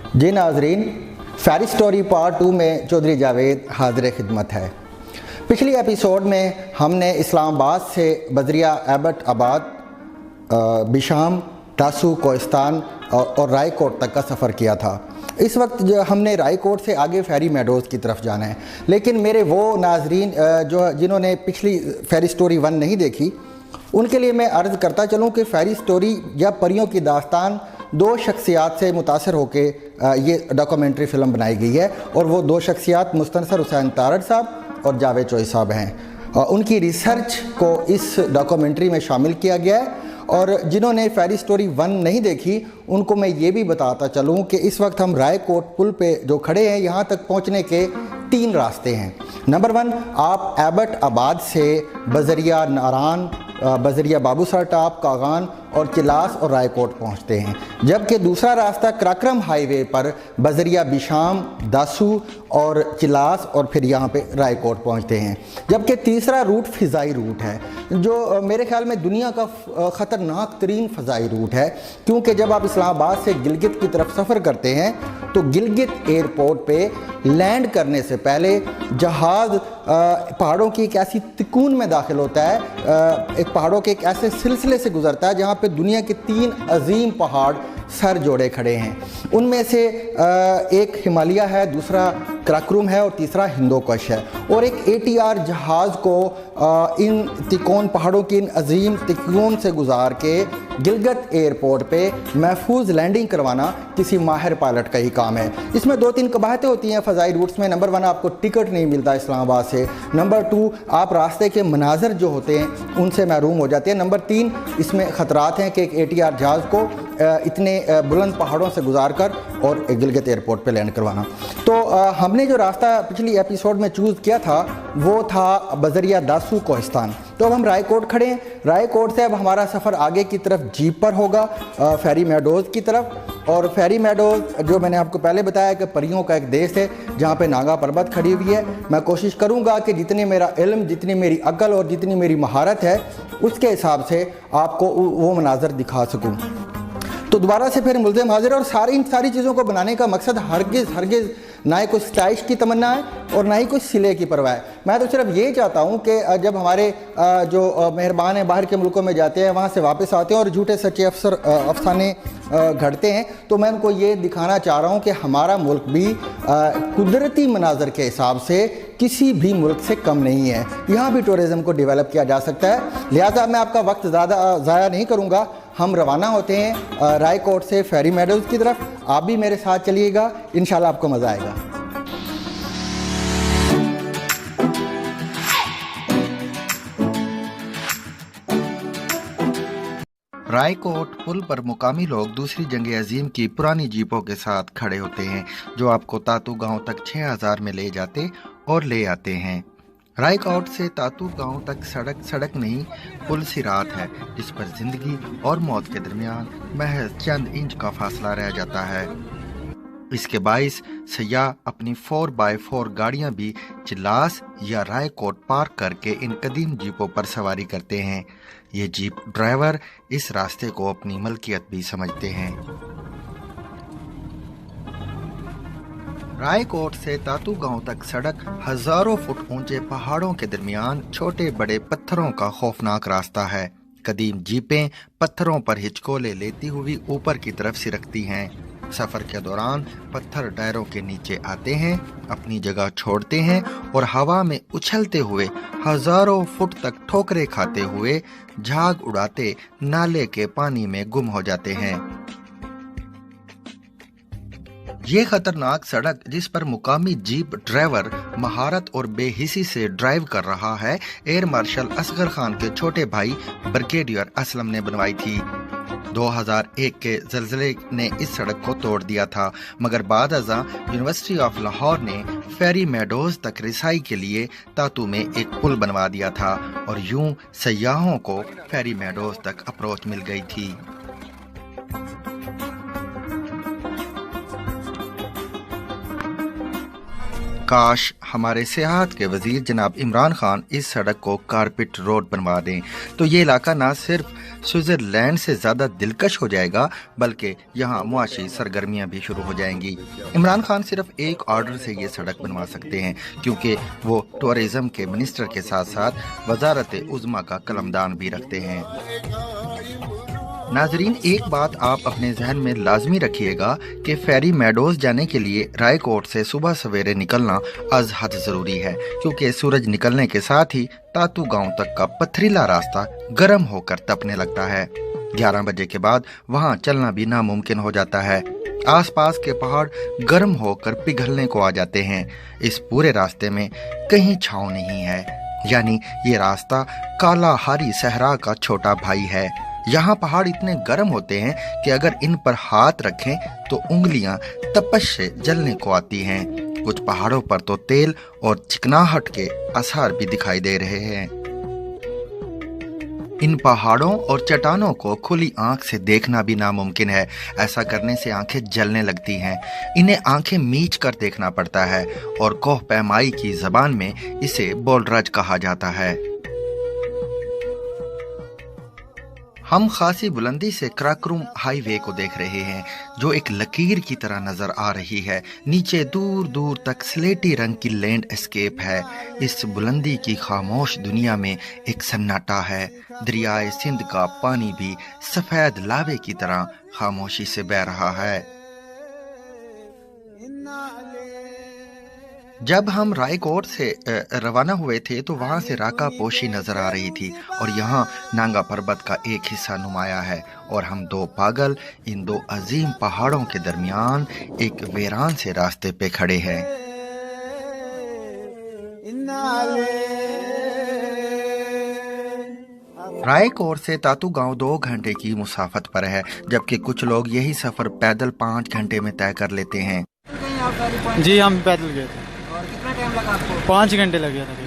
जी नाजरीन, फेरी story part 2 में चौधरी जावेद हाजिर खिदमत है। पिछली एपिसोड में हमने इस्लामाबाद से बजरिया एबट आबाद, बिशाम, तासू, कोहिस्तान और रायकोट तक का सफ़र किया था। इस वक्त जो हमने रायकोट से आगे फेरी मेडोज़ की तरफ जाना है, लेकिन मेरे वो नाजरीन जिन्होंने पिछली फेरी स्टोरी 1 नहीं देखी, उनके लिए मैं अर्ज़ करता चलूँ कि फेरी स्टोरी या परियों की दास्तान 2 शख्सियात से मुतासर होकर ये डॉक्यूमेंट्री फ़िल्म बनाई गई है, और वो 2 शख्सियात मुस्तनसर हुसैन तारड़ साहब और जावेद चोई साहब हैं। उनकी रिसर्च को इस डॉक्यूमेंट्री में शामिल किया गया है। और जिन्होंने फेरी स्टोरी 1 नहीं देखी, उनको मैं ये भी बताता चलूँ कि इस वक्त हम रायकोट पुल पे जो खड़े हैं, यहाँ तक पहुँचने के 3 रास्ते हैं। नंबर 1, आप एबट आबाद से बजरिया नारान, बजरिया बाबूसर टाप, कागान और चिलास और रायकोट पहुंचते हैं, जबकि दूसरा रास्ता कराक्रम हाईवे पर बजरिया बिशाम, दासू और चिलास और फिर यहाँ पे रायकोट पहुंचते हैं। जबकि तीसरा रूट फ़िज़ाई रूट है, जो मेरे ख्याल में दुनिया का ख़तरनाक तरीन फ़िज़ाई रूट है, क्योंकि जब आप इस्लामाबाद से गिलगित की तरफ सफ़र करते हैं तो गिलगित एयरपोर्ट पे लैंड करने से पहले जहाज़ पहाड़ों की एक ऐसी तिकोन में दाखिल होता है, एक पहाड़ों के एक ऐसे सिलसिले से गुज़रता है जहाँ पे दुनिया के 3 अजीम पहाड़ सर जोड़े खड़े हैं। उनमें से एक हिमालय है, दूसरा कराक्रम है और तीसरा हिंदोकुश है। और एक ATR जहाज़ को इन तिकोन पहाड़ों की इन अजीम तिकोन से गुजार के गिलगित एयरपोर्ट पे महफूज लैंडिंग करवाना किसी माहिर पायलट का ही काम है। इसमें 2-3 कबाहतें होती हैं फ़ज़ाई रूट्स में। नंबर 1, आपको टिकट नहीं मिलता इस्लामाबाद से। नंबर 2, आप रास्ते के मनाजर जो होते हैं उनसे महरूम हो जाते हैं। नंबर 3, इसमें ख़तरात हैं कि एक ATR जहाज़ को इतने बुलंद पहाड़ों से गुजार कर और गिलगित एयरपोर्ट पे लैंड करवाना। तो हमने जो रास्ता पिछली एपिसोड में चूज़ किया था वो था बजरिया दासू कोहिस्तान। तो अब हम रायकोट खड़े हैं। रायकोट से अब हमारा सफ़र आगे की तरफ जीप पर होगा, फेरी मेडोज़ की तरफ। और फेरी मेडोज़, जो मैंने आपको पहले बताया कि परियों का एक देश है जहाँ पे नागा पर्वत खड़ी हुई है। मैं कोशिश करूँगा कि जितने मेरा इल्म, जितनी मेरी अक्ल और जितनी मेरी महारत है, उसके हिसाब से आपको वो मनाजर दिखा सकूँ। तो दोबारा से फिर मुल्ज़िम हाजिर। और इन सारी चीज़ों को बनाने का मकसद हरगिज़ ना ही कोई स्टाइश की तमन्ना है और ना ही कोई सिले की परवाह है। मैं तो सिर्फ ये चाहता हूँ कि जब हमारे जो मेहरबान हैं बाहर के मुल्कों में जाते हैं, वहाँ से वापस आते हैं और झूठे सच्चे अफसाने घड़ते हैं, तो मैं उनको ये दिखाना चाह रहा हूँ कि हमारा मुल्क भी कुदरती मनाजर के हिसाब से किसी भी मुल्क से कम नहीं है। यहाँ भी टूरिज़म को डेवलप किया जा सकता है। लिहाजा मैं आपका वक्त ज़्यादा ज़ाया नहीं करूँगा। हम रवाना होते हैं रायकोट से फेरी मेडोज़ की तरफ। आप भी मेरे साथ चलिएगा, इंशाल्लाह आपको मज़ा आएगा। रायकोट पुल पर मुकामी लोग दूसरी जंग अजीम की पुरानी जीपों के साथ खड़े होते हैं, जो आपको तातू गांव तक 6000 में ले जाते और ले आते हैं। रायकोट से तातू गांव तक सड़क नहीं, पुल सिरात है, जिस पर जिंदगी और मौत के दरमियान महज चंद इंच का फासला रह जाता है। इसके बाइस सयाह अपनी 4x4 गाड़ियां भी चिलास या रायकोट पार्क करके इन कदीम जीपों पर सवारी करते हैं। ये जीप ड्राइवर इस रास्ते को अपनी मलकियत भी समझते हैं। रायकोट से तातू गांव तक सड़क हजारों फुट ऊंचे पहाड़ों के दरमियान छोटे बड़े पत्थरों का खौफनाक रास्ता है। कदीम जीपें पत्थरों पर हिचकोले लेती हुई ऊपर की तरफ सिरकती हैं। सफर के दौरान पत्थर टायरों के नीचे आते हैं, अपनी जगह छोड़ते हैं और हवा में उछलते हुए हजारों फुट तक ठोकरें खाते हुए झाग उड़ाते नाले के पानी में गुम हो जाते हैं। ये खतरनाक सड़क, जिस पर मुकामी जीप ड्राइवर महारत और बेहिसी से ड्राइव कर रहा है, एयर मार्शल असगर खान के छोटे भाई ब्रिगेडियर असलम ने बनवाई थी। 2001 के ज़लज़ले ने इस सड़क को तोड़ दिया था, मगर बाद अज़ां यूनिवर्सिटी ऑफ लाहौर ने फेरी मेडोज़ तक रिसाई के लिए तातू में एक पुल बनवा दिया था और यूं सयाहों को फेरी मेडोज़ तक अप्रोच मिल गई थी। काश हमारे सियाहत के वजीर जनाब इमरान खान इस सड़क को कारपेट रोड बनवा दें, तो ये इलाका ना सिर्फ स्विट्जरलैंड से ज़्यादा दिलकश हो जाएगा, बल्कि यहाँ मुआशी सरगर्मियाँ भी शुरू हो जाएंगी। इमरान खान सिर्फ एक ऑर्डर से ये सड़क बनवा सकते हैं, क्योंकि वो टूरिज़्म के मिनिस्टर के साथ साथ वजारत उज़्मा का कलमदान भी रखते हैं। नाजरीन, एक बात आप अपने जहन में लाजमी रखिएगा कि फेरी मेडोज जाने के लिए रायकोट से सुबह सवेरे निकलना अज हद ज़रूरी है, क्योंकि सूरज निकलने के साथ ही तातू गांव तक का पथरीला रास्ता गर्म होकर तपने लगता है। 11 बजे के बाद वहां चलना भी नामुमकिन हो जाता है। आसपास के पहाड़ गर्म होकर पिघलने को आ जाते हैं। इस पूरे रास्ते में कहीं छांव नहीं है, यानी ये रास्ता काला हारी सहरा का छोटा भाई है। यहाँ पहाड़ इतने गर्म होते हैं कि अगर इन पर हाथ रखें तो उंगलियां तपश से जलने को आती हैं। कुछ पहाड़ों पर तो तेल और चिकनाहट के आसार भी दिखाई दे रहे हैं। इन पहाड़ों और चट्टानों को खुली आंख से देखना भी नामुमकिन है। ऐसा करने से आंखें जलने लगती हैं। इन्हें आंखें मीच कर देखना पड़ता है और कोह पैमाई की जबान में इसे बोलरज कहा जाता है। हम खासी बुलंदी से कराकोरम हाईवे को देख रहे हैं, जो एक लकीर की तरह नजर आ रही है। नीचे दूर दूर तक स्लेटी रंग की लैंडस्केप है। इस बुलंदी की खामोश दुनिया में एक सन्नाटा है। दरियाए सिंध का पानी भी सफेद लावे की तरह खामोशी से बह रहा है। जब हम रायकोट से रवाना हुए थे तो वहां से राका पोशी नजर आ रही थी और यहाँ नांगा पर्वत का एक हिस्सा नुमाया है और हम दो पागल इन दो अजीम पहाड़ों के दरमियान एक वीरान से रास्ते पे खड़े हैं। रायकोट से तातू गांव 2 घंटे की मुसाफत पर है, जबकि कुछ लोग यही सफर पैदल 5 घंटे में तय कर लेते हैं। जी हम पैदल गए थे। और कितना टाइम लगा आपको? 5 घंटे लगे थे।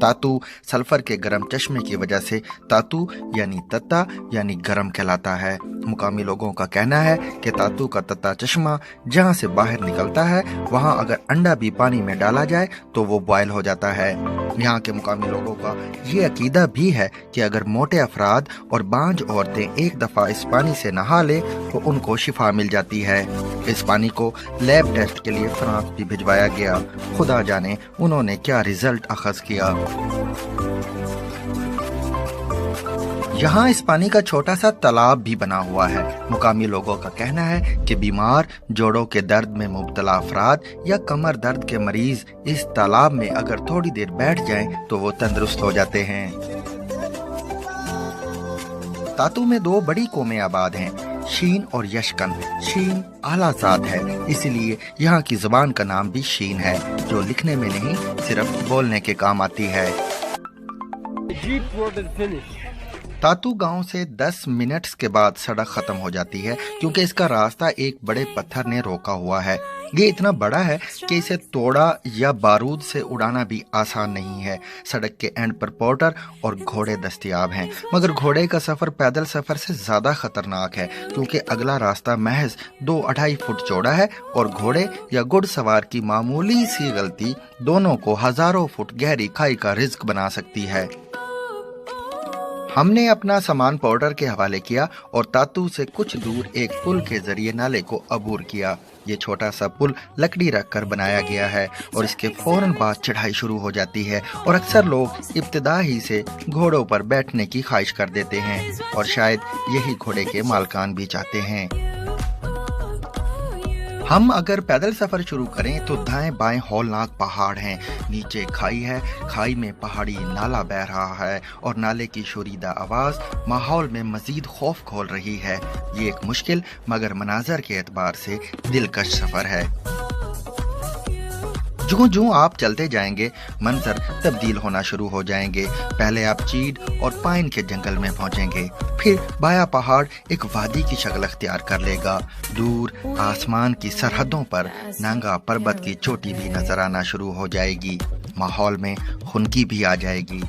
तातू सल्फर के गर्म चश्मे की वजह से तातू यानी तत्ता यानी गर्म कहलाता है। मुकामी लोगों का कहना है कि तातू का तत्ता चश्मा जहां से बाहर निकलता है वहां अगर अंडा भी पानी में डाला जाए तो वो बॉयल हो जाता है। यहाँ के मुकामी लोगों का ये अकीदा भी है कि अगर मोटे अफराद और बांझ औरतें एक दफा इस पानी से नहा ले तो उनको शिफा मिल जाती है। इस पानी को लैब टेस्ट के लिए फ्रांस भी भिजवाया गया। खुदा जाने उन्होंने क्या रिजल्ट अखज किया। यहाँ इस पानी का छोटा सा तालाब भी बना हुआ है। मुकामी लोगों का कहना है कि बीमार, जोड़ों के दर्द में मुब्तला अफराद या कमर दर्द के मरीज इस तालाब में अगर थोड़ी देर बैठ जाएं तो वो तंदुरुस्त हो जाते हैं। तातू में 2 बड़ी कौमें आबाद हैं, शीन और यशकन। शीन आला जात है, इसलिए यहाँ की जुबान का नाम भी शीन है, जो लिखने में नहीं सिर्फ बोलने के काम आती है। तातू गांव से 10 मिनट के बाद सड़क खत्म हो जाती है, क्योंकि इसका रास्ता एक बड़े पत्थर ने रोका हुआ है। ये इतना बड़ा है कि इसे तोड़ा या बारूद से उड़ाना भी आसान नहीं है। सड़क के एंड पर पोर्टर और घोड़े दस्तयाब हैं, मगर घोड़े का सफर पैदल सफर से ज्यादा खतरनाक है, क्योंकि अगला रास्ता महज 2-2.5 फुट चौड़ा है और घोड़े या घुड़सवार की मामूली सी गलती दोनों को हजारों फुट गहरी खाई का रिस्क बना सकती है। हमने अपना सामान पोर्टर के हवाले किया और तातू से कुछ दूर एक पुल के जरिए नाले को अबूर किया। ये छोटा सा पुल लकड़ी रखकर बनाया गया है और इसके फौरन बाद चढ़ाई शुरू हो जाती है और अक्सर लोग इब्तिदा ही से घोड़ों पर बैठने की ख्वाहिश कर देते हैं और शायद यही घोड़े के मालकान भी चाहते हैं। हम अगर पैदल सफर शुरू करें तो दाएं बाएं हौलनाक पहाड़ हैं, नीचे खाई है, खाई में पहाड़ी नाला बह रहा है और नाले की शुरीदा आवाज माहौल में मजीद खौफ खोल रही है। ये एक मुश्किल मगर मनाजर के एतबार से दिलकश सफर है। जूं जूं आप चलते जाएंगे मंजर तब्दील होना शुरू हो जाएंगे। पहले आप चीड़ और पाइन के जंगल में पहुंचेंगे, फिर बाया पहाड़ एक वादी की शक्ल अख्तियार कर लेगा। दूर आसमान की सरहदों पर नांगा पर्वत की चोटी भी नजर आना शुरू हो जाएगी। माहौल में खुनकी भी आ जाएगी।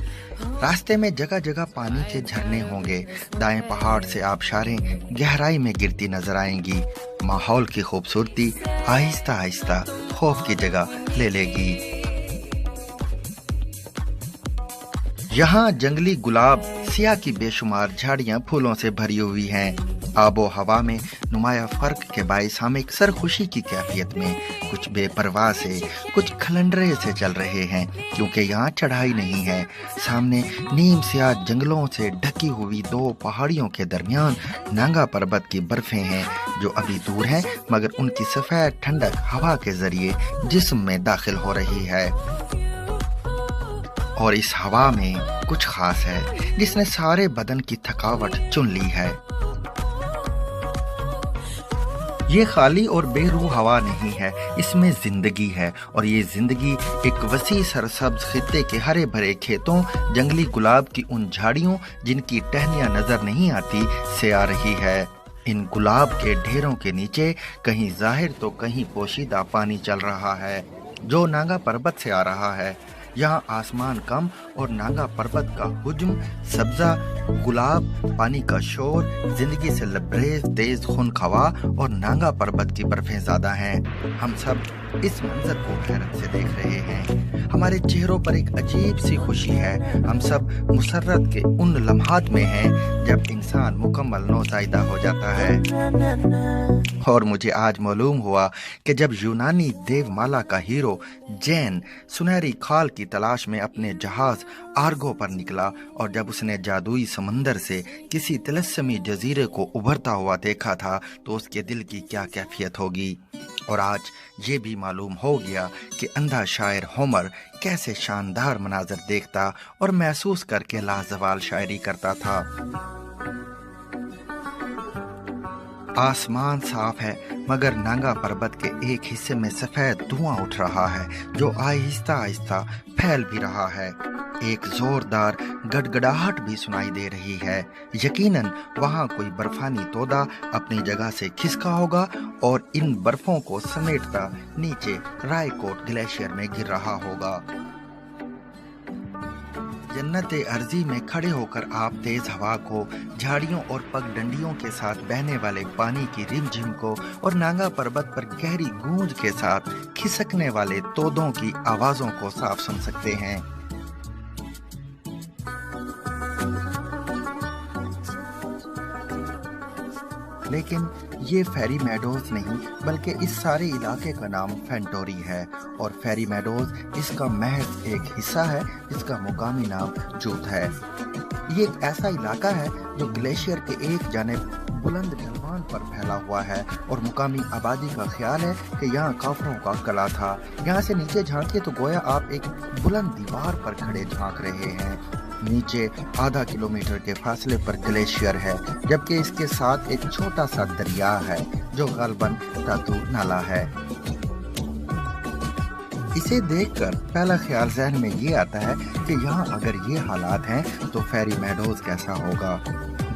रास्ते में जगह जगह पानी के झरने होंगे। दाएं पहाड़ से आबशारें गहराई में गिरती नजर आएंगी। माहौल की खूबसूरती आहिस्ता आहिस्ता खौफ की जगह ले लेगी। यहाँ जंगली गुलाब, सिया की बेशुमार झाड़ियाँ फूलों से भरी हुई हैं। आबो हवा में नुमाया फर्क के बाइस हम एक सरखुशी की कैफियत में कुछ बेपरवाह से, कुछ खलंडरे से चल रहे हैं, क्योंकि यहाँ चढ़ाई नहीं है। सामने नीम सिया जंगलों से ढकी हुई दो पहाड़ियों के दरमियान नांगा पर्वत की बर्फें हैं, जो अभी दूर हैं, मगर उनकी सफेद ठंडक हवा के जरिए जिस्म में दाखिल हो रही है। और इस हवा में कुछ खास है जिसने सारे बदन की थकावट चुन ली है। ये खाली और बेरूह हवा नहीं है, इसमें जिंदगी है, और ये जिंदगी एक वसी सरसब्ज खित्ते के हरे भरे खेतों, जंगली गुलाब की उन झाड़ियों जिनकी टहनियां नजर नहीं आती से आ रही है। इन गुलाब के ढेरों के नीचे कहीं जाहिर तो कहीं पोशीदा पानी चल रहा है, जो नांगा पर्वत से आ रहा है। यहाँ आसमान कम और नांगा पर्वत का हुज्म, सब्जा, गुलाब, पानी का शोर, जिंदगी से लबरेज तेज खून खवा और नांगा पर्वत की बर्फें ज्यादा हैं। हम सब इस मंजर को हैरत से देख रहे हैं। हमारे चेहरों पर एक अजीब सी खुशी है। हम सब मुसर्रत के उन लम्हात में हैं जब इंसान मुकम्मल नौज़ायदा हो जाता है। और मुझे आज मालूम हुआ कि जब यूनानी देवमाला का हीरो जैन सुनहरी खाल की तलाश में अपने जहाज आर्गो पर निकला, और जब उसने जादुई समंदर से किसी तिलस्मी जजीरे को उभरता हुआ देखा था, तो उसके दिल की क्या कैफियत होगी। और आज ये भी मालूम हो गया कि अंधा शायर होमर कैसे शानदार मनाजर देखता और महसूस करके लाजवाल शायरी करता था। आसमान साफ है, मगर नांगा पर्वत के एक हिस्से में सफेद धुआं उठ रहा है, जो आहिस्ता आहिस्ता फैल भी रहा है। एक जोरदार गड़गड़ाहट भी सुनाई दे रही है। यकीनन वहां कोई बर्फानी तोदा अपनी जगह से खिसका होगा और इन बर्फों को समेटता नीचे रायकोट ग्लेशियर में गिर रहा होगा। जन्नत अर्जी में खड़े होकर आप तेज हवा को, झाड़ियों और पगडंडियों के साथ बहने वाले पानी की रिमझिम को और नांगा पर्वत पर गहरी गूंज के साथ खिसकने वाले तोदों की आवाजों को साफ सुन सकते हैं। लेकिन ये फेरी मेडोज नहीं, बल्कि इस सारे इलाके का नाम फेंटोरी है, और फेरी मेडोज इसका महज एक हिस्सा है जिसका मुकामी नाम जूत है। ये एक ऐसा इलाका है जो ग्लेशियर के एक जानिब बुलंद ढलवान पर फैला हुआ है, और मुकामी आबादी का ख्याल है कि यहाँ काफरों का कला था। यहाँ से नीचे झांके तो गोया आप एक बुलंद दीवार पर खड़े झांक रहे हैं। नीचे आधा किलोमीटर के फासले पर ग्लेशियर है, जबकि इसके साथ एक छोटा सा दरिया है जो गलबन तातू नाला है। इसे देखकर पहला ख्याल ज़हन में ये आता है कि यहाँ अगर ये हालात हैं तो फेरी मेडोज कैसा होगा।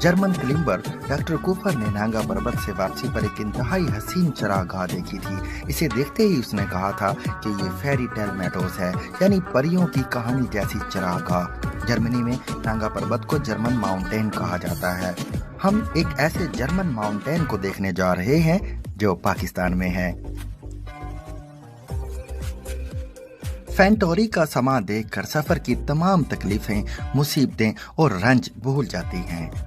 जर्मन क्लिम्बर डॉक्टर कूपर ने नांगा पर्वत से वापसी पर एक इंतहाई हसीन चरागाह देखी थी। इसे देखते ही उसने कहा था कि ये फेरी टेल मेडोज है, यानी परियों की कहानी जैसी चरागाह। जर्मनी में नांगा पर्वत को जर्मन माउंटेन कहा जाता है। हम एक ऐसे जर्मन माउंटेन को देखने जा रहे हैं जो पाकिस्तान में है। फेंटोरी का समा देखकर सफर की तमाम तकलीफें, मुसीबतें और रंज भूल जाती हैं।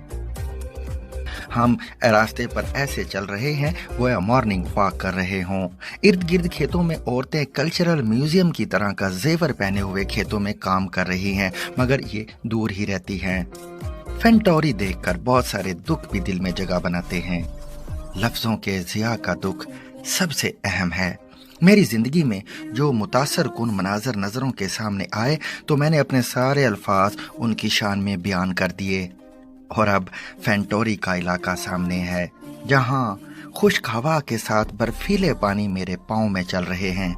हम रास्ते पर ऐसे चल रहे हैं गोया मॉर्निंग वॉक कर रहे हों। इर्द गिर्द खेतों में औरतें कल्चरल म्यूजियम की तरह का जेवर पहने हुए खेतों में काम कर रही हैं, मगर ये दूर ही रहती हैं। फेंटोरी देखकर बहुत सारे दुख भी दिल में जगह बनाते हैं। लफ्जों के ज़िया का दुख सबसे अहम है। मेरी जिंदगी में जो मुतासर कुन मनाजर नजरों के सामने आए तो मैंने अपने सारे अल्फाज उनकी शान में बयान कर दिए। और अब फेंटोरी का इलाका सामने है, जहाँ खुश्क हवा के साथ बर्फीले पानी मेरे पाँव में चल रहे हैं,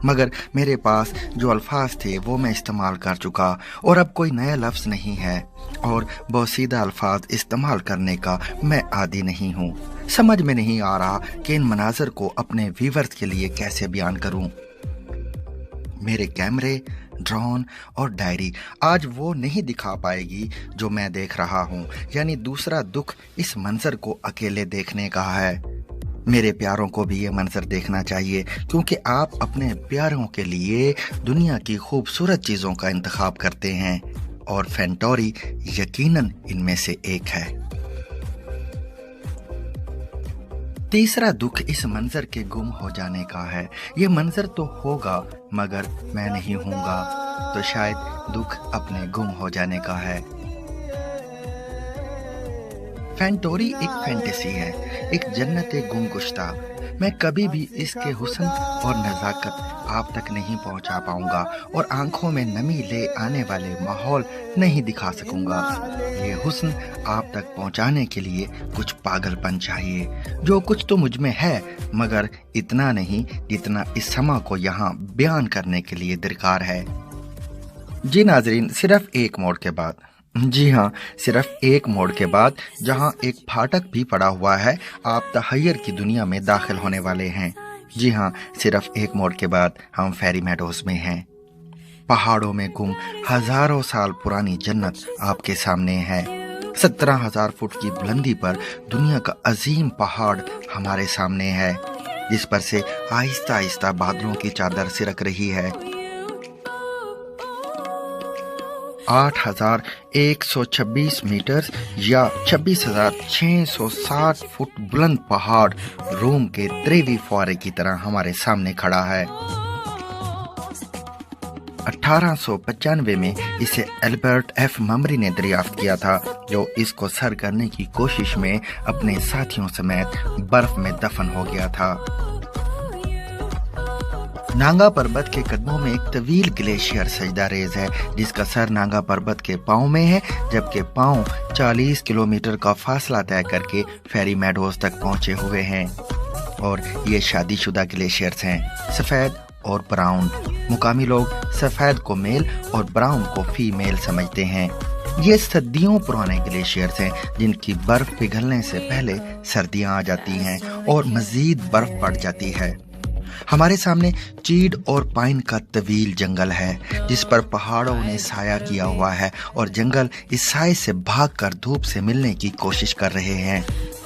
मगर मेरे पास जो अल्फाज थे वो मैं इस्तेमाल कर चुका, और अब कोई नया लफ्ज नहीं है, और बोसीदा अल्फाज इस्तेमाल करने का मैं आदी नहीं हूँ। समझ में नहीं आ रहा कि इन मनाजर को अपने व्यूवर्स के लिए कैसे बयान करूँ। मेरे कैमरे, ड्रोन और डायरी आज वो नहीं दिखा पाएगी जो मैं देख रहा हूँ। यानी दूसरा दुख इस मंजर को अकेले देखने का है। मेरे प्यारों को भी ये मंजर देखना चाहिए, क्योंकि आप अपने प्यारों के लिए दुनिया की खूबसूरत चीज़ों का इंतखाब करते हैं, और फैंटोरी यकीनन इनमें से एक है। तीसरा दुख इस मंजर के गुम हो जाने का है। ये मंजर तो होगा मगर मैं नहीं हूँगा, तो शायद दुख अपने गुम हो जाने का है। फैंटोरी एक फैंटेसी है, एक जन्नत गुमगुश्ता। मैं कभी भी इसके हुस्न और नज़ाकत आप तक नहीं पहुंचा पाऊंगा और आंखों में नमी ले आने वाले माहौल नहीं दिखा सकूंगा। ये हुस्न आप तक पहुंचाने के लिए कुछ पागलपन चाहिए, जो कुछ तो मुझ में है मगर इतना नहीं जितना इस समा को यहाँ बयान करने के लिए दरकार है। जी नाजरीन, सिर्फ एक मोड़ के बाद, जी हाँ, सिर्फ एक मोड़ के बाद जहाँ एक फाटक भी पड़ा हुआ है, आप तहय्यर की दुनिया में दाखिल होने वाले हैं। जी हाँ, सिर्फ एक मोड़ के बाद हम फेरी मेडोज में हैं। पहाड़ों में गुम हजारों साल पुरानी जन्नत आपके सामने है। 17,000 फुट की बुलंदी पर दुनिया का अजीम पहाड़ हमारे सामने है, जिस पर से आहिस्ता आहिस्ता बादलों की चादर सिरक रही है। 8,126 मीटर या 26,660 फुट बुलंद पहाड़ रोम के त्रेवी फुआरे की तरह हमारे सामने खड़ा है। 1895 में इसे एल्बर्ट एफ ममरी ने दरियाफ्त किया था, जो इसको सर करने की कोशिश में अपने साथियों समेत बर्फ में दफन हो गया था। नांगा पर्वत के कदमों में एक तवील ग्लेशियर सजदा रेज है, जिसका सर नांगा पर्वत के पांव में है, जबकि पांव 40 किलोमीटर का फासला तय करके फेरी मेडोज तक पहुंचे हुए हैं। और ये शादीशुदा ग्लेशियर्स हैं, सफ़ेद और ब्राउन। मुकामी लोग सफ़ेद को मेल और ब्राउन को फीमेल समझते हैं। ये सदियों पुराने ग्लेशियर्स हैं, जिनकी बर्फ पिघलने से पहले सर्दियां आ जाती हैं और मजीद बर्फ पड़ जाती है। हमारे सामने चीड़ और पाइन का तवील जंगल है, जिस पर पहाड़ों ने साया किया हुआ है और जंगल इस साए से भागकर धूप से मिलने की कोशिश कर रहे हैं।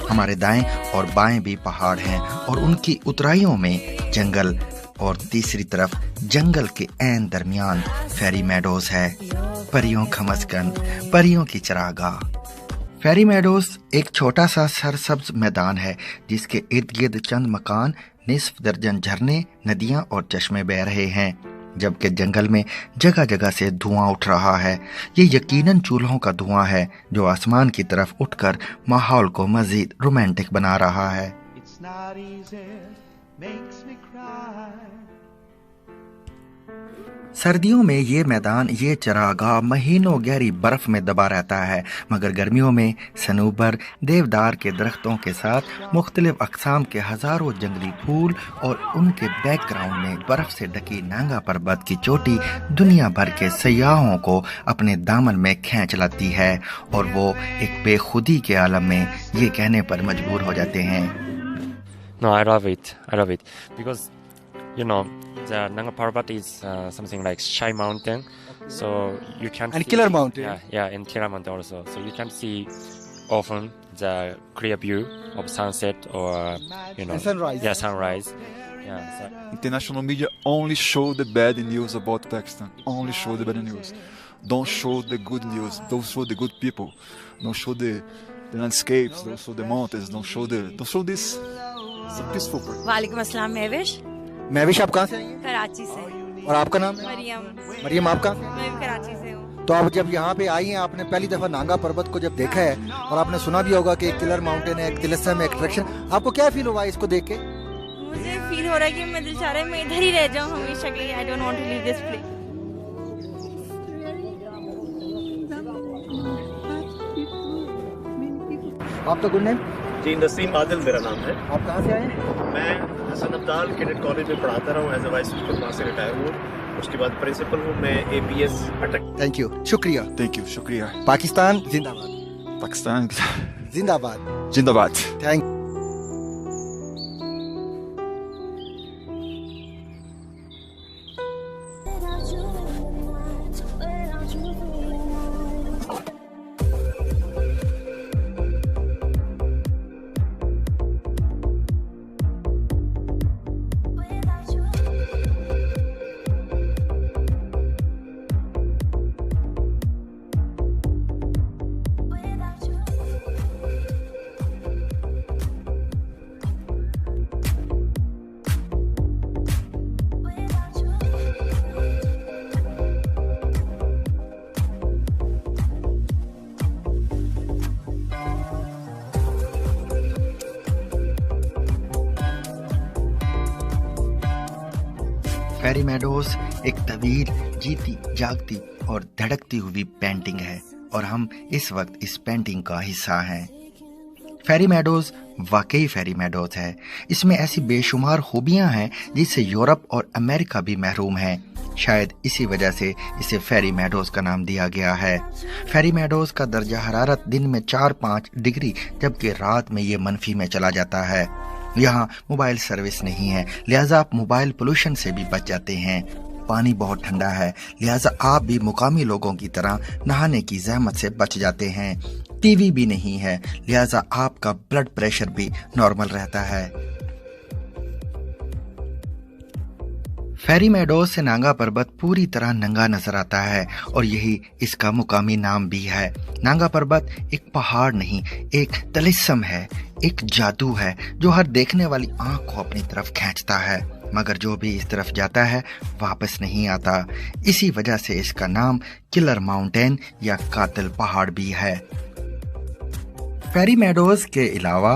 हमारे दाएं और बाएं भी पहाड़ हैं और उनकी उतराइयों में जंगल, और तीसरी तरफ जंगल के ऐन दरमियान फेरी मेडोज है, परियों का मस्कन, परियों की चरागाह। फेरी मेडोज एक छोटा सा सरसब्ज मैदान है, जिसके इर्द गिर्द चंद मकान, निस्फ दर्जन झरने, नदियां और चश्मे बह रहे हैं, जबकि जंगल में जगह जगह से धुआं उठ रहा है। ये यकीनन चूल्हों का धुआं है, जो आसमान की तरफ उठकर माहौल को मजीद रोमांटिक बना रहा है। सर्दियों में ये मैदान, ये चरागाह महीनों गहरी बर्फ में दबा रहता है, मगर गर्मियों में सनूबर, देवदार के दरख्तों के साथ मुख्तलिफ अक़साम के हज़ारों जंगली फूल और उनके बैकग्राउंड में बर्फ से ढकी नांगा पर्वत की चोटी दुनिया भर के सयाहों को अपने दामन में खींच लाती है, और वो एक बेखुदी के आलम में ये कहने पर मजबूर हो जाते हैं। No, I love it. Because, you know, the Nanga Parbat is something like shy mountain, so you can't And see, killer mountain. Yeah, and killer mountain also. So you can't see often the clear view of sunset or And sunrise. Yeah, sunrise. Yeah. So, International media only show the bad news about Pakistan. Only show the bad news. Don't show the good news. Don't show the good people. Don't show the landscapes. Don't show the mountains. Don't show this. It's a peaceful place. वालेकुम अस्सलाम महविश। महविश, आप कहाँ से आई हैं? कराची से। और आपका नाम है? मरियम। मरियम, आप कहाँ से? मैं भी कराची से हूँ। तो आप जब यहाँ पे आई हैं, आपने पहली दफा नांगा पर्वत को जब देखा है, और आपने सुना भी होगा कि एक किलर माउंटेन है, एक तिलस्म है, अट्रैक्शन, आपको क्या फील हुआ इसको देख के? मुझे फील हो रहा है कि मैं दिल चाह रहा है मैं इधर ही रह जाऊँ हमेशा के लिए। I don't want to leave this place. आप तो गुड नेम? जी, नसीम आदिल मेरा नाम है। आप कहाँ से आए हैं? मैं हसन अब्दाल कैडेट कॉलेज में पढ़ाता रहा हूँ, एज ए वाइस प्रिंसिपल, वहाँ से रिटायर हुआ। उसके बाद प्रिंसिपल हूँ मैं APS अटक। थैंक यू, शुक्रिया। Thank you, shukriya. पाकिस्तान जिंदाबाद। Pakistan, जिंदाबाद। Jindabad. थैंक फेरी मेडोज एक तवील, जीती जागती और धड़कती हुई पेंटिंग है और हम इस वक्त इस पेंटिंग का हिस्सा हैं। फेरी मेडोज वाकई फेरी मेडोज है। इसमें ऐसी बेशुमार खूबियां हैं जिससे यूरोप और अमेरिका भी महरूम हैं। शायद इसी वजह से इसे फेरी मेडोज का नाम दिया गया है। फेरी मेडोज का दर्जा हरारत दिन में 4-5 डिग्री जबकि रात में ये मनफी में चला जाता है। यहाँ मोबाइल सर्विस नहीं है, लिहाजा आप मोबाइल पोल्यूशन से भी बच जाते हैं। पानी बहुत ठंडा है, लिहाजा आप भी मुकामी लोगों की तरह नहाने की जहमत से बच जाते हैं। टीवी भी नहीं है, लिहाजा आपका ब्लड प्रेशर भी नॉर्मल रहता है। फेरी मेडोज से नांगा पर्वत पूरी तरह नंगा नजर आता है और यही इसका मुकामी नाम भी है। नांगा पर्वत एक पहाड़ नहीं, एक तलिस्म है, एक जादू है जो हर देखने वाली आंख को अपनी तरफ खींचता है, मगर जो भी इस तरफ जाता है वापस नहीं आता। इसी वजह से इसका नाम किलर माउंटेन या कातिल पहाड़ भी है। फेरी मेडोज के अलावा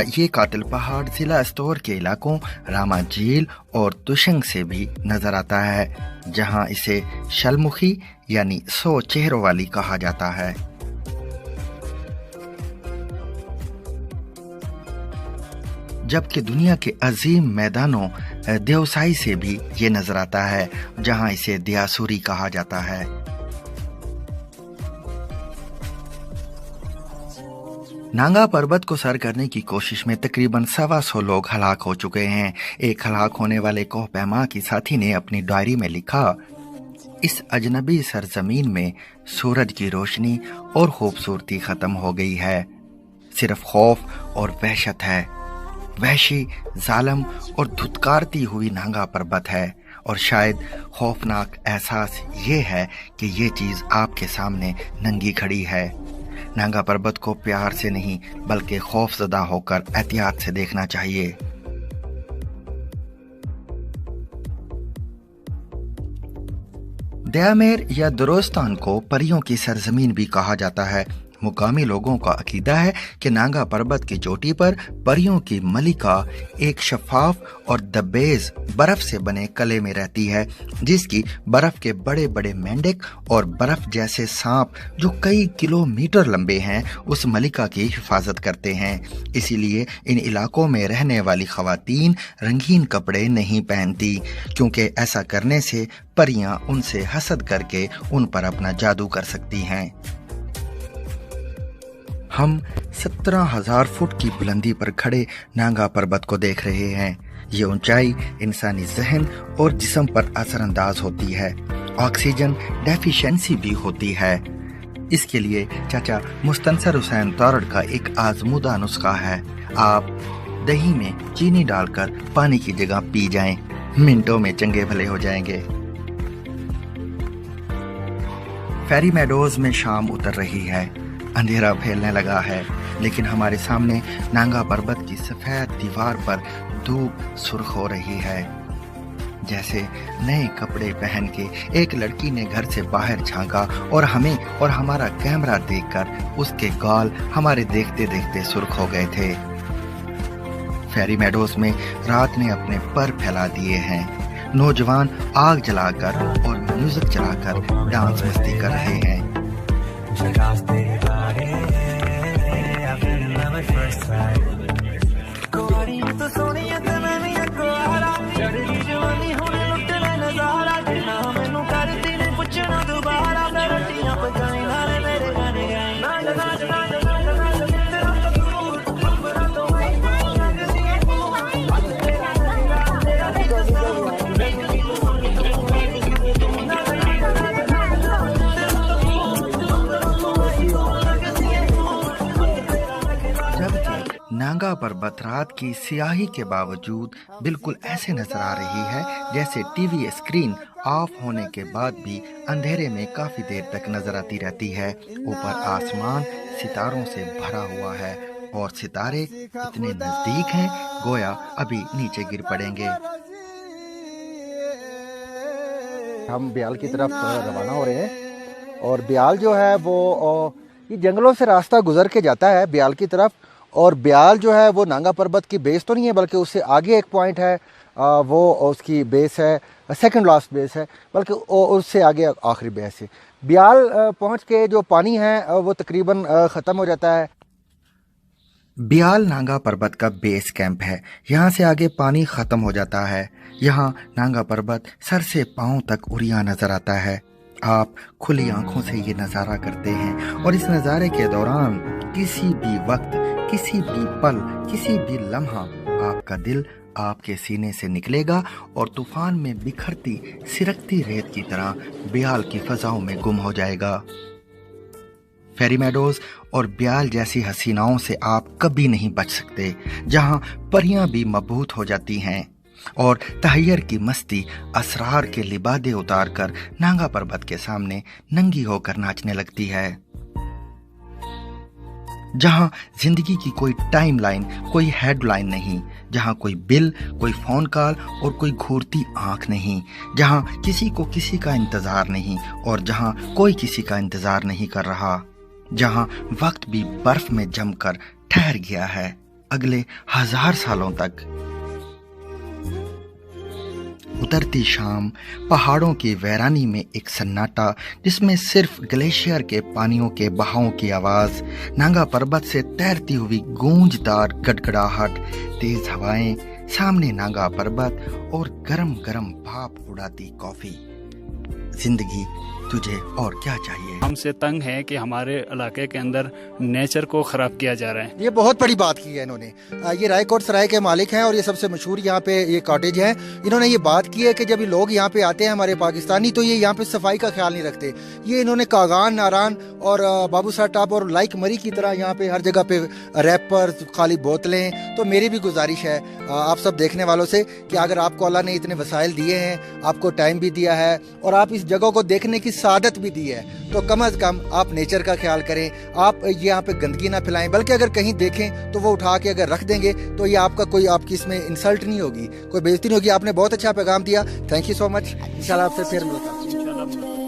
ये कातिल पहाड़ जिला स्तोर के इलाकों रामा झील और तुशंग से भी नजर आता है, जहां इसे शलमुखी यानी 100 चेहरों वाली कहा जाता है। जबकि दुनिया के अजीम मैदानों देवसाई से भी ये नजर आता है, जहां इसे दियासुरी कहा जाता है। नांगा पर्वत को सर करने की कोशिश में तकरीबन 125 लोग हलाक हो चुके हैं। एक हलाक होने वाले कोह पैमा की साथी ने अपनी डायरी में लिखा, इस अजनबी सरजमीन में सूरज की रोशनी और खूबसूरती खत्म हो गई है, सिर्फ खौफ और वहशत है। वहशी, जालिम और धुतकारती हुई नांगा पर्वत है और शायद खौफनाक एहसास ये है कि ये चीज आपके सामने नंगी खड़ी है। नांगा पर्वत को प्यार से नहीं बल्कि खौफजदा होकर एहतियात से देखना चाहिए। दयामेर या दुरोस्तान को परियों की सरजमीन भी कहा जाता है। मुकामी लोगों का अकीदा है कि नांगा पर्वत की चोटी पर परियों की मलिका एक शफाफ और दबेज बर्फ से बने कले में रहती है, जिसकी बर्फ के बड़े बड़े मेंढक और बर्फ जैसे सांप जो कई किलोमीटर लंबे हैं उस मलिका की हिफाजत करते हैं। इसीलिए इन इलाकों में रहने वाली खवातीन रंगीन कपड़े नहीं पहनती, क्योंकि ऐसा करने से परियां उनसे हसद करके उन पर अपना जादू कर सकती हैं। हम 17,000 फुट की बुलंदी पर खड़े नांगा पर्वत को देख रहे हैं। ये ऊंचाई इंसानी जहन और जिस्म पर असरअंदाज होती है। ऑक्सीजन डेफिशिएंसी भी होती है। इसके लिए चाचा मुस्तनसर हुसैन तौरड़ का एक आजमूदा नुस्खा है। आप दही में चीनी डालकर पानी की जगह पी जाएं, मिनटों में चंगे भले हो जाएंगे। फेरी मेडोज में शाम उतर रही है, अंधेरा फैलने लगा है, लेकिन हमारे सामने नांगा पर्वत की सफेद दीवार पर धूप सुर्ख हो रही है। जैसे नए कपड़े पहन के एक लड़की ने घर से बाहर झांका और हमें और हमारा कैमरा देखकर उसके गाल हमारे देखते देखते सुर्ख हो गए थे। फेरी मेडोज में रात ने अपने पर फैला दिए हैं। नौजवान आग जलाकर और म्यूजिक चलाकर डांस मस्ती कर रहे हैं। नांगा पर्वत रात की सियाही के बावजूद बिल्कुल ऐसे नजर आ रही है जैसे टीवी स्क्रीन ऑफ होने के बाद भी अंधेरे में काफी देर तक नजर आती रहती है। ऊपर आसमान सितारों से भरा हुआ है और सितारे इतने नजदीक हैं गोया अभी नीचे गिर पड़ेंगे। हम ब्याल की तरफ रवाना हो रहे हैं और ब्याल जो है वो ये जंगलों से रास्ता गुजर के जाता है ब्याल की तरफ اور بیال جو ہے وہ نانگا پربت کی بیس تو نہیں ہے بلکہ اس سے آگے ایک پوائنٹ ہے وہ اس کی بیس ہے سیکنڈ لاسٹ بیس ہے بلکہ اس سے آگے آخری بیس ہے. بیال پہنچ کے جو پانی ہے وہ تقریباً ختم ہو جاتا ہے. بیال نانگا پربت کا بیس کیمپ ہے. یہاں سے آگے پانی ختم ہو جاتا ہے. یہاں نانگا پربت سر سے پاؤں تک عریاں نظر آتا ہے. آپ کھلی آنکھوں سے یہ نظارہ کرتے ہیں اور اس نظارے کے دوران کسی بھی وقت، کسی بھی پل، کسی بھی لمحہ آپ کا دل آپ کے سینے سے نکلے گا اور طوفان میں بکھرتی سرکتی ریت کی طرح بیال کی فضاؤں میں گم ہو جائے گا. فیری میڈوز اور بیال جیسی حسیناؤں سے آپ کبھی نہیں بچ سکتے، جہاں پریاں بھی مبہوت ہو جاتی ہیں اور تحیر کی مستی اسرار کے لبادے اتار کر نانگا پربت کے سامنے ننگی ہو کر ناچنے لگتی ہے. جہاں زندگی کی کوئی ٹائم لائن، کوئی ہیڈ لائن نہیں، جہاں کوئی بل، کوئی فون کال اور کوئی گھورتی آنکھ نہیں، جہاں کسی کو کسی کا انتظار نہیں اور جہاں کوئی کسی کا انتظار نہیں کر رہا، جہاں وقت بھی برف میں جم کر ٹھہر گیا ہے اگلے 1000 سالوں تک. اترتی شام، پہاڑوں کی ویرانی میں ایک سناٹا جس میں صرف گلیشیئر کے پانیوں کے بہاؤں کی آواز، نانگا پربت سے تیرتی ہوئی گونجدار گڑگڑاہٹ، تیز ہوائیں، سامنے نانگا پربت اور گرم گرم بھاپ اڑاتی کافی. زندگی تجھے اور کیا چاہیے؟ ہم سے تنگ ہے کہ ہمارے علاقے کے اندر نیچر کو خراب کیا جا رہا ہے. یہ بہت بڑی بات کی ہے انہوں نے. یہ رائے کوٹ سرائے کے مالک ہیں اور یہ سب سے مشہور یہاں پہ یہ کاٹیج ہیں. انہوں نے یہ بات کی ہے کہ جب یہ لوگ یہاں پہ آتے ہیں ہمارے پاکستانی تو یہ یہاں پہ صفائی کا خیال نہیں رکھتے. یہ انہوں نے کاغان، ناران اور بابو سر ٹاپ اور لائک مری کی طرح یہاں پہ ہر جگہ پہ ریپر، خالی بوتلیں. تو میری بھی گزارش ہے آپ سب دیکھنے والوں سے کہ اگر آپ کو اللہ نے اتنے وسائل دیے ہیں، آپ کو ٹائم بھی دیا ہے اور آپ اس جگہ کو دیکھنے کی سعادت بھی دی ہے، تو کم از کم آپ نیچر کا خیال کریں. آپ یہاں پہ گندگی نہ پھیلائیں، بلکہ اگر کہیں دیکھیں تو وہ اٹھا کے اگر رکھ دیں گے تو یہ آپ کا کوئی آپ کی اس میں انسلٹ نہیں ہوگی، کوئی بےزتی نہیں ہوگی. آپ نے بہت اچھا پیغام دیا. تھینک یو سو مچ. انشاءاللہ آپ سے پھر ملاقات.